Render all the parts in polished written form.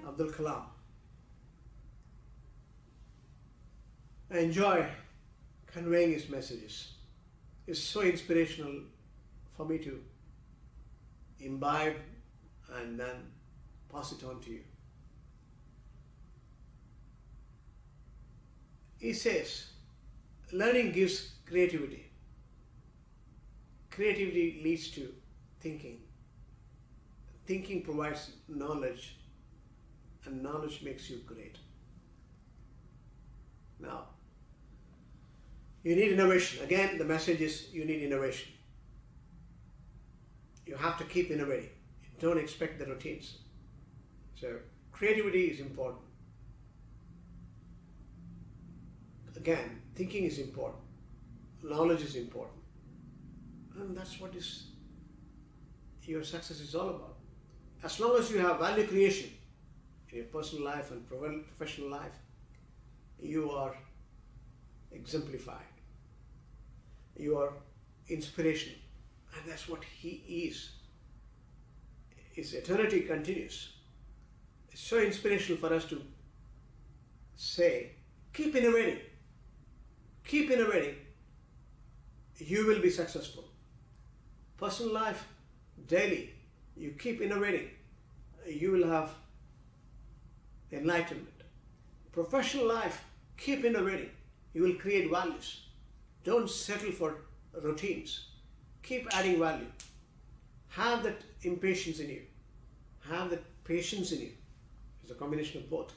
Abdul Kalam. I enjoy conveying his messages. It's so inspirational for me to imbibe and then pass it on to you. He says, learning gives creativity. Creativity leads to thinking. Thinking provides knowledge, and knowledge makes you great. Now, you need innovation. Again, the message is you need innovation. You have to keep innovating. Don't expect the routines. So, creativity is important. Again, thinking is important. Knowledge is important. And that's what your success is all about. As long as you have value creation in your personal life and professional life, you are exemplified. You are inspirational. And that's what he is. His eternity continues. It's so inspirational for us to say, keep innovating. Keep innovating. You will be successful. Personal life, daily, you keep innovating. You will have enlightenment. Professional life, keep innovating. You will create values. Don't settle for routines. Keep adding value. Have that impatience in you. Have that patience in you. It's a combination of both.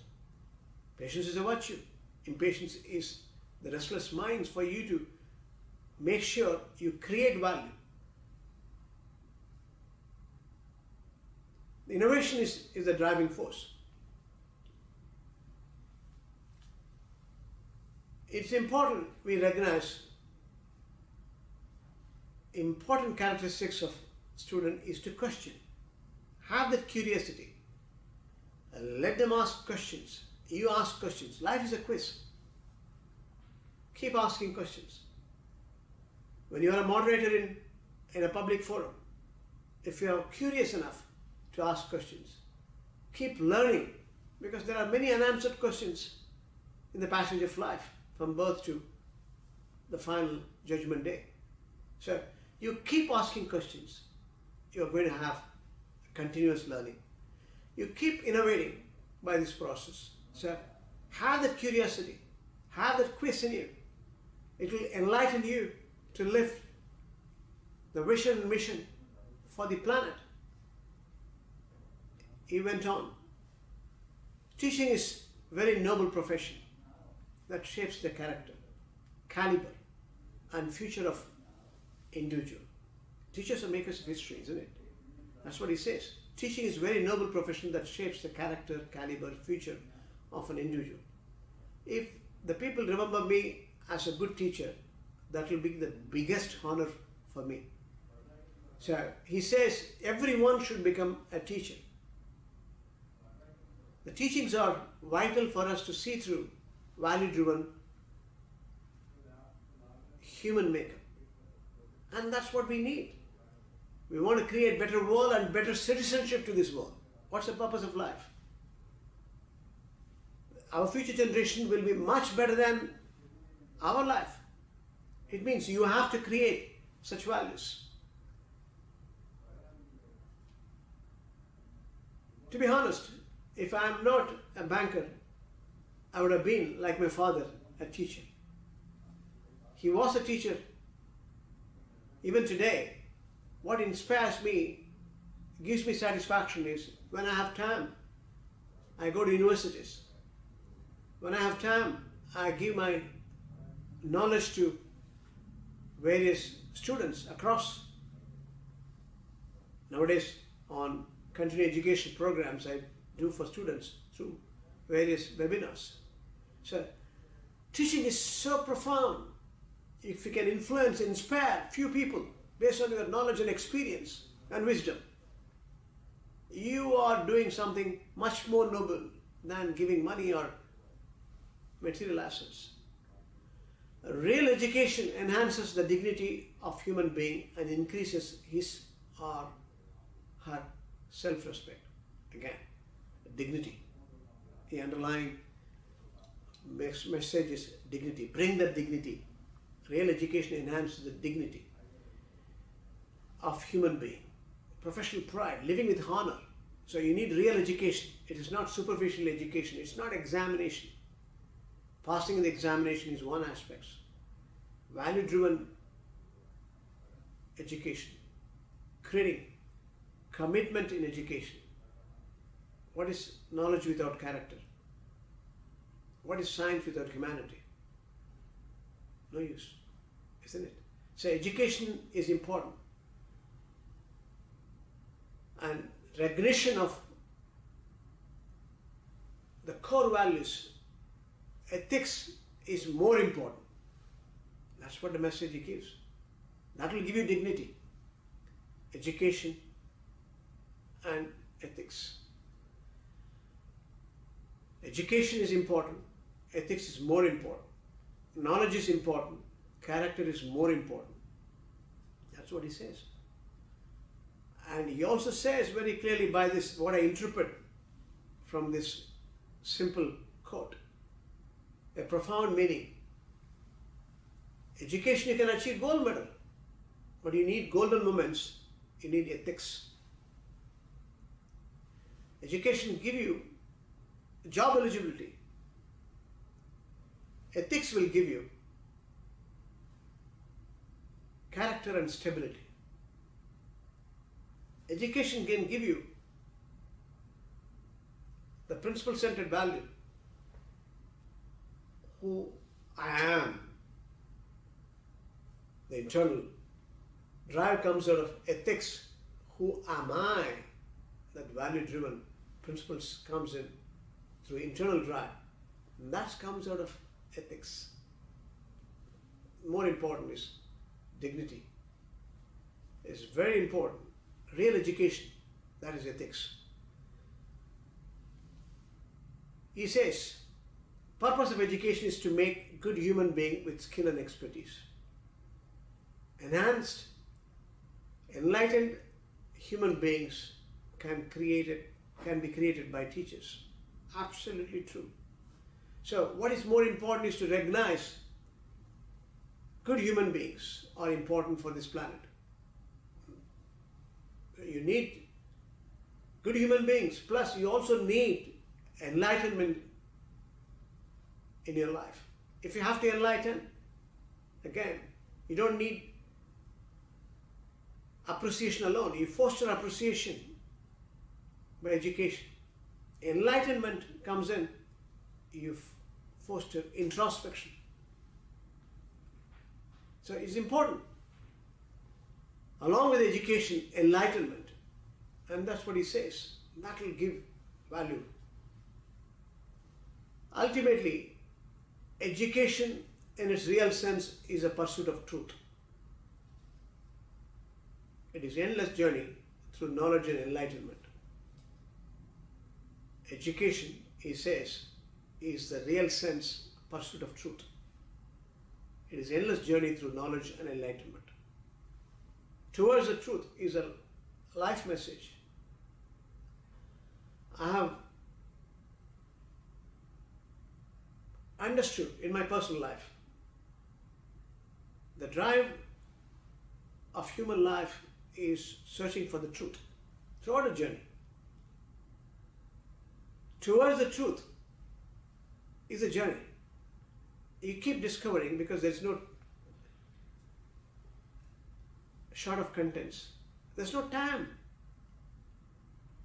Patience is a virtue. Impatience is the restless minds for you to make sure you create value. Innovation is the driving force. It's important we recognize important characteristics of student is to question. Have that curiosity. Let them ask questions. You ask questions. Life is a quiz. Keep asking questions. When you are a moderator in a public forum, if you are curious enough to ask questions, keep learning, because there are many unanswered questions in the passage of life from birth to the final judgment day. So you keep asking questions, you're going to have continuous learning. You keep innovating by this process. So have that curiosity, have that quiz in you. It will enlighten you to lift the vision and mission for the planet. He went on. Teaching is a very noble profession that shapes the character, caliber, and future of individual. Teachers are makers of history, isn't it? That's what he says. Teaching is a very noble profession that shapes the character, caliber, future of an individual. If the people remember me as a good teacher, that will be the biggest honor for me. So he says everyone should become a teacher. The teachings are vital for us to see through value-driven human makeup. And that's what we need. We want to create better world and better citizenship to this world. What's the purpose of life? Our future generation will be much better than our life. It means you have to create such values. To be honest, if I am not a banker, I would have been, like my father, a teacher. He was a teacher. Even today, what inspires me, gives me satisfaction is when I have time, I go to universities. When I have time, I give my knowledge to various students across. Nowadays, on continuing education programs, I do for students through various webinars. So, teaching is so profound. If you can influence, inspire few people based on your knowledge and experience and wisdom, you are doing something much more noble than giving money or material assets. Real education enhances the dignity of human being and increases his or her self-respect. Again, dignity. The underlying message is dignity. Bring that dignity. Real education enhances the dignity of human being. Professional pride, living with honor. So you need real education. It is not superficial education. It's not examination. Passing the examination is one aspect. Value-driven education. Creating commitment in education. What is knowledge without character? What is science without humanity? No use, isn't it? So education is important. And recognition of the core values, ethics is more important. That's what the message he gives. That will give you dignity. Education and ethics. Education is important. Ethics is more important. Knowledge is important. Character is more important. That's what he says. And he also says very clearly by this, what I interpret from this simple quote, a profound meaning. Education, you can achieve gold medal, but you need golden moments, you need ethics. Education give you job eligibility. Ethics will give you character and stability. Education can give you the principle-centered value. Who I am. The internal drive comes out of ethics. Who am I? That value-driven principles comes in through internal drive. And that comes out of ethics. More important is dignity. It's very important. Real education, that is ethics. He says, purpose of education is to make good human being with skill and expertise. Enhanced, enlightened human beings can be created by teachers. Absolutely true. So what is more important is to recognize good human beings are important for this planet. You need good human beings, plus you also need enlightenment in your life. If you have to enlighten, again, you don't need appreciation alone. You foster appreciation by education. Enlightenment comes in, you foster introspection. So it's important. Along with education, enlightenment. And that's what he says. That will give value. Ultimately, education in its real sense is a pursuit of truth. It is an endless journey through knowledge and enlightenment. Education, he says, is the real sense pursuit of truth. It is an endless journey through knowledge and enlightenment. Towards the truth is a life message. I have understood in my personal life the drive of human life is searching for the truth throughout a journey. Towards the truth is a journey. You keep discovering because there's no short of contents. There's no time.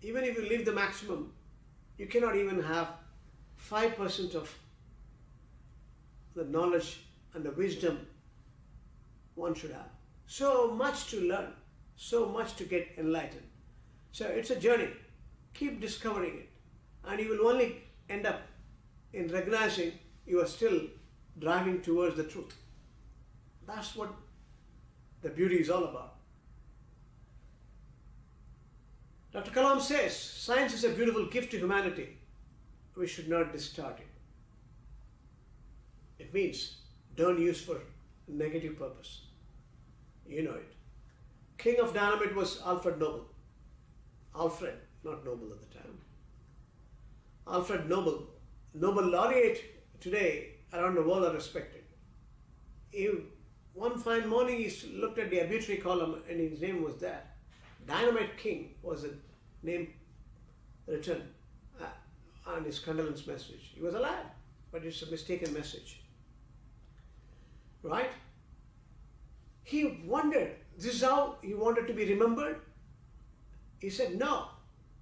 Even if you live the maximum, you cannot even have 5% of the knowledge and the wisdom one should have. So much to learn, so much to get enlightened. So it's a journey. Keep discovering it. And you will only end up in recognizing you are still driving towards the truth. That's what the beauty is all about. Dr. Kalam says, science is a beautiful gift to humanity. We should not distort it. It means don't use for negative purpose. You know it. King of dynamite was Alfred Nobel. Alfred, not Nobel at the time. Alfred Nobel, Nobel laureate today around the world are respected. One fine morning he looked at the obituary column and his name was there. Dynamite King was the name written on his condolence message. He was alive, but it's a mistaken message. Right? He wondered, this is how he wanted to be remembered? He said, no,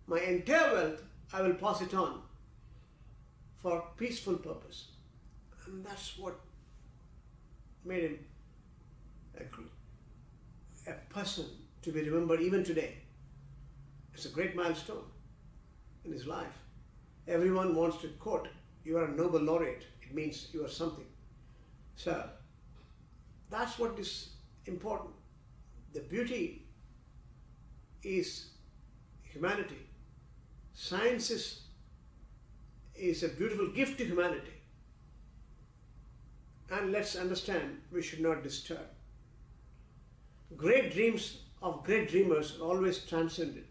my entire wealth, I will pass it on for peaceful purpose. And that's what made him a person to be remembered even today. It's a great milestone in his life. Everyone wants to quote, you are a Nobel laureate. It means you are something. So, that's what is important. The beauty is humanity. Science is a beautiful gift to humanity. And let's understand, we should not disturb. Great dreams of great dreamers are always transcended.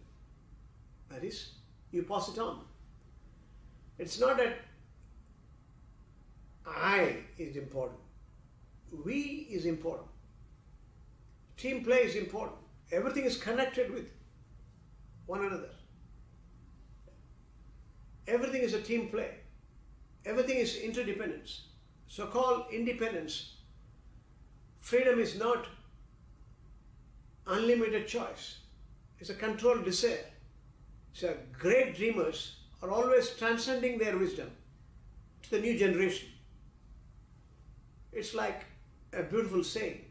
That is, you pass it on. It's not that I is important. We is important. Team play is important. Everything is connected with one another. Everything is a team play. Everything is interdependence. So-called independence. Freedom is not unlimited choice. It's a controlled desire. So great dreamers are always transcending their wisdom to the new generation. It's like a beautiful saying.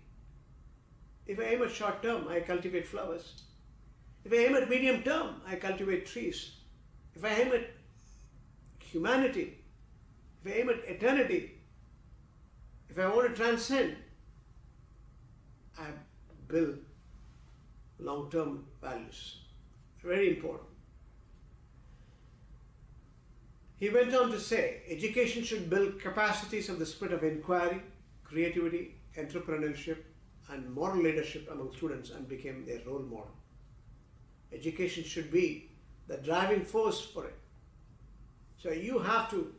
If I aim at short term, I cultivate flowers. If I aim at medium term, I cultivate trees. If I aim at humanity, if I aim at eternity, if I want to transcend, I build long-term values. Very important. He went on to say, education should build capacities of the spirit of inquiry, creativity, entrepreneurship, and moral leadership among students and became their role model. Education should be the driving force for it. So you have to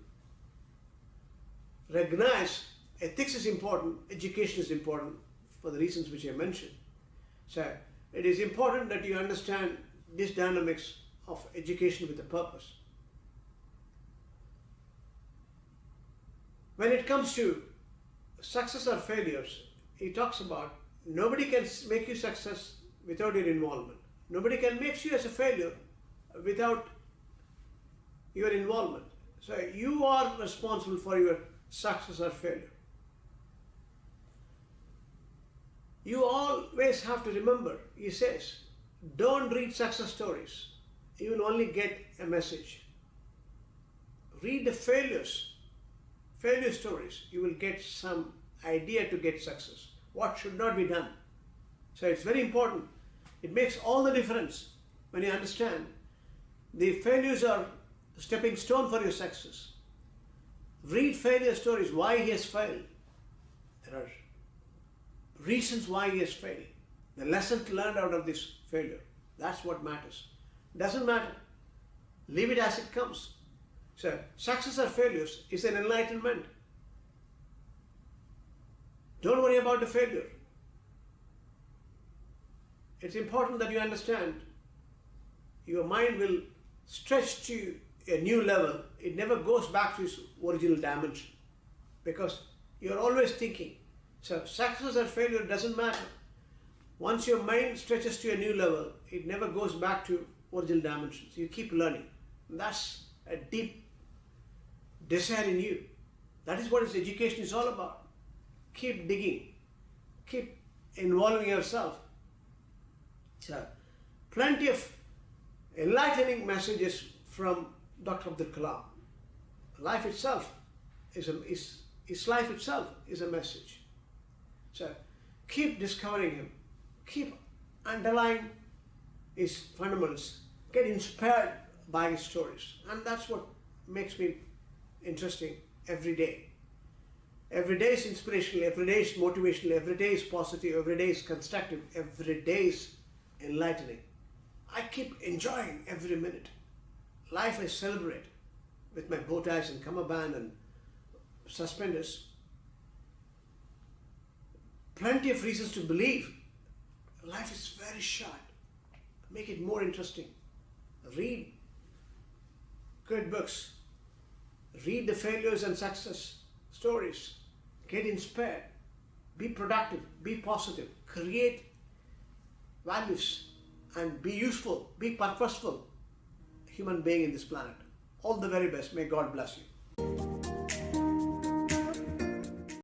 recognize ethics is important, education is important for the reasons which I mentioned. So it is important that you understand these dynamics of education with a purpose. When it comes to success or failures, he talks about nobody can make you success without your involvement. Nobody can make you as a failure without your involvement. So you are responsible for your success or failure. You always have to remember, he says, don't read success stories. You will only get a message. Read the failure stories. You will get some idea to get success. What should not be done. So it's very important. It makes all the difference when you understand the failures are a stepping stone for your success. Read failure stories, why he has failed. There are reasons why he has failed. The lessons learned out of this failure. That's what matters. Doesn't matter. Leave it as it comes. So, success or failures is an enlightenment. Don't worry about the failure. It's important that you understand your mind will stretch to a new level. It never goes back to its original dimension because you're always thinking. So success or failure doesn't matter. Once your mind stretches to a new level, it never goes back to original dimensions. You keep learning. That's a deep desire in you. That is what its education is all about. Keep digging. Keep involving yourself. So, plenty of enlightening messages from Dr. Abdul Kalam. Life itself his life itself is a message. So, keep discovering him. Keep underlying his fundamentals. Get inspired by his stories. And that's what makes me interesting every day. Every day is inspirational, every day is motivational, every day is positive, every day is constructive, every day is enlightening. I keep enjoying every minute. Life I celebrate with my bow ties and cummerbund and suspenders. Plenty of reasons to believe. Life is very short. Make it more interesting. Read good books. Read the failures and success stories. Get inspired. Be productive. Be positive. Create values and be useful. Be purposeful human being in this planet. All the very best. May God bless you.